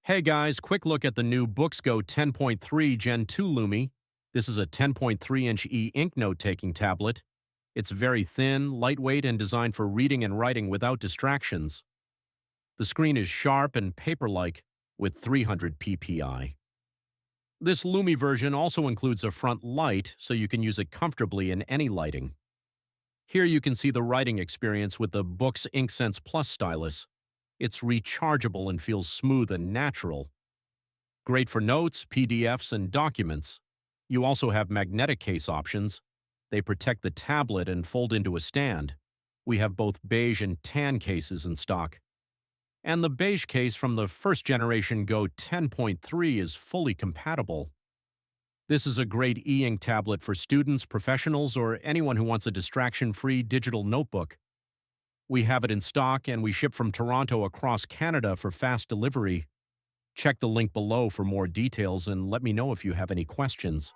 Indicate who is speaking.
Speaker 1: Hey guys, quick look at the new BOOX Go 10.3 Gen II Lumi. This is a 10.3-inch e-ink note-taking tablet. It's very thin, lightweight, and designed for reading and writing without distractions. The screen is sharp and paper-like with 300 ppi. This Lumi version also includes a front light, so you can use it comfortably in any lighting. Here you can see the writing experience with the BOOX InkSense Plus stylus. It's rechargeable and feels smooth and natural. Great for notes, PDFs, and documents. You also have magnetic case options. They protect the tablet and fold into a stand. We have both beige and tan cases in stock. And the beige case from the first generation Go 10.3 is fully compatible. This is a great e-ink tablet for students, professionals, or anyone who wants a distraction-free digital notebook. We have it in stock and we ship from Toronto across Canada for fast delivery. Check the link below for more details and let me know if you have any questions.